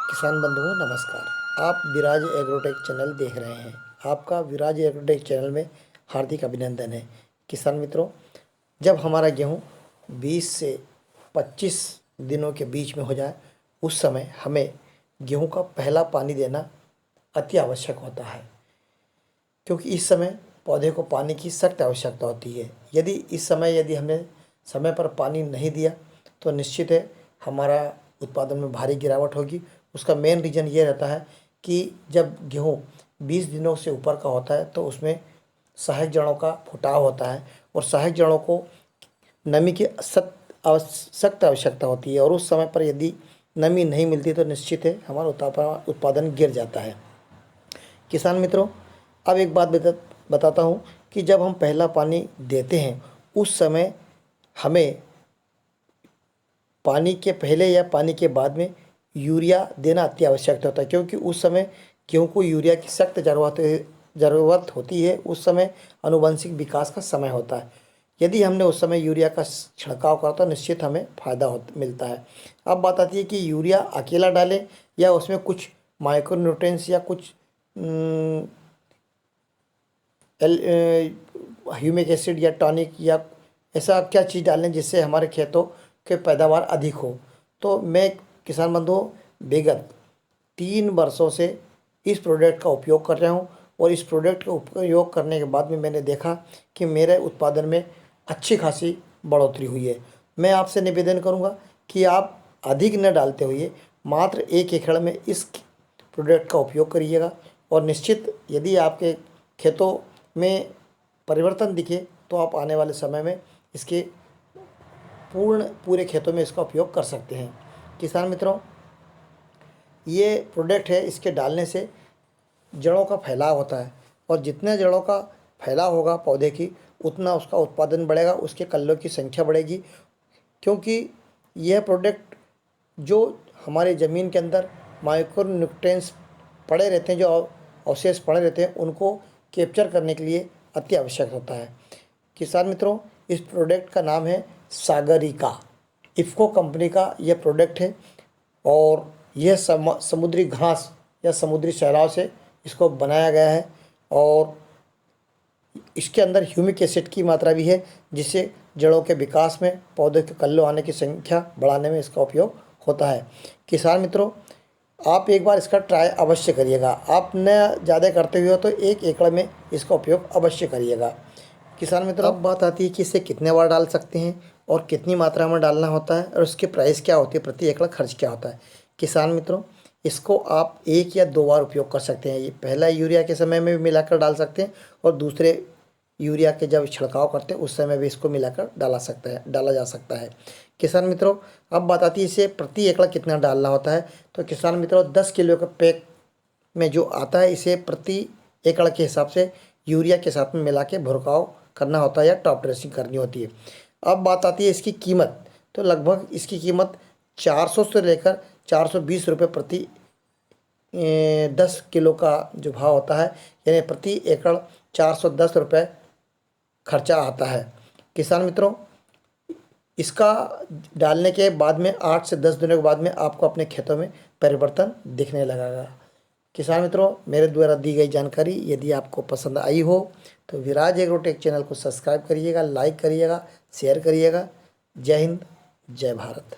किसान बंधुओं नमस्कार। आप विराज एग्रोटेक चैनल देख रहे हैं। आपका विराज एग्रोटेक चैनल में हार्दिक अभिनंदन है। किसान मित्रों, जब हमारा गेहूं 20 से 25 दिनों के बीच में हो जाए, उस समय हमें गेहूं का पहला पानी देना अति आवश्यक होता है, क्योंकि इस समय पौधे को पानी की सख्त आवश्यकता होती है। यदि हमने समय पर पानी नहीं दिया तो निश्चित है हमारा उत्पादन में भारी गिरावट होगी। उसका मेन रीज़न ये रहता है कि जब गेहूँ 20 दिनों से ऊपर का होता है तो उसमें सहायक जड़ों का फुटाव होता है, और सहायक जड़ों को नमी की सख्त आवश्यकता होती है, और उस समय पर यदि नमी नहीं मिलती तो निश्चित है हमारा उत्पादन गिर जाता है। किसान मित्रों, अब एक बात बताता हूँ कि जब हम पहला पानी देते हैं उस समय हमें पानी के पहले या पानी के बाद में यूरिया देना अति आवश्यक होता है, क्योंकि उस समय गेहूँ को यूरिया की सख्त ज़रूरत होती है। उस समय आनुवंशिक विकास का समय होता है। यदि हमने उस समय यूरिया का छिड़काव करा तो निश्चित हमें फ़ायदा मिलता है। अब बात आती है कि यूरिया अकेला डालें या उसमें कुछ माइक्रोन्यूट्रिएंट्स या कुछ ह्यूमिक एसिड या टॉनिक या ऐसा क्या चीज़ डालें जिससे हमारे खेतों के पैदावार अधिक हो। तो मैं किसान बंधुओं विगत 3 वर्षों से इस प्रोडक्ट का उपयोग कर रहा हूँ, और इस प्रोडक्ट का उपयोग करने के बाद में मैंने देखा कि मेरे उत्पादन में अच्छी खासी बढ़ोतरी हुई है। मैं आपसे निवेदन करूँगा कि आप अधिक न डालते हुए मात्र 1 एकड़ में इस प्रोडक्ट का उपयोग करिएगा, और निश्चित यदि आपके खेतों में परिवर्तन दिखे तो आप आने वाले समय में इसके पूरे खेतों में इसका उपयोग कर सकते हैं। किसान मित्रों, ये प्रोडक्ट है, इसके डालने से जड़ों का फैलाव होता है, और जितने जड़ों का फैलाव होगा पौधे की उतना उसका उत्पादन बढ़ेगा, उसके कल्लों की संख्या बढ़ेगी। क्योंकि यह प्रोडक्ट जो हमारे ज़मीन के अंदर माइक्रो न्यूट्रिएंट्स पड़े रहते हैं, जो अवशेष पड़े रहते हैं, उनको कैप्चर करने के लिए अति आवश्यक होता है। किसान मित्रों, इस प्रोडक्ट का नाम है सागरिका। इफ़को कंपनी का यह प्रोडक्ट है, और यह समुद्री घास या समुद्री शैवाल से इसको बनाया गया है, और इसके अंदर ह्यूमिक एसिड की मात्रा भी है, जिससे जड़ों के विकास में, पौधे के कल्लों आने की संख्या बढ़ाने में इसका उपयोग होता है। किसान मित्रों, आप एक बार इसका ट्राई अवश्य करिएगा। आप न ज़्यादा करते हुए हो तो 1 एकड़ में इसका उपयोग अवश्य करिएगा। किसान मित्रों, अब बात आती है कि इसे कितने बार डाल सकते हैं और कितनी मात्रा में डालना होता है, और उसकी प्राइस क्या होती है, प्रति एकड़ खर्च क्या होता है। किसान मित्रों, इसको आप 1 या 2 बार उपयोग कर सकते हैं। ये पहला यूरिया के समय में भी मिलाकर डाल सकते हैं, और दूसरे यूरिया के जब छिड़काव करते हैं उस समय भी इसको मिलाकर डाला जा सकता है। किसान मित्रों, अब बात आती है इसे प्रति एकड़ कितना डालना होता है। तो किसान मित्रों, 10 किलो का पैक में जो आता है, इसे प्रति एकड़ के हिसाब से यूरिया के साथ में मिला के भुरकाव करना होता है या टॉप ड्रेसिंग करनी होती है। अब बात आती है इसकी कीमत। तो लगभग इसकी कीमत 400 से लेकर 420 रुपये प्रति 10 किलो का जो भाव होता है, यानी प्रति एकड़ 410 रुपये खर्चा आता है। किसान मित्रों, इसका डालने के बाद में 8 से 10 दिनों के बाद में आपको अपने खेतों में परिवर्तन दिखने लगेगा। किसान मित्रों, मेरे द्वारा दी गई जानकारी यदि आपको पसंद आई हो तो विराज एग्रोटेक चैनल को सब्सक्राइब करिएगा, लाइक करिएगा, शेयर करिएगा। जय हिंद, जय भारत।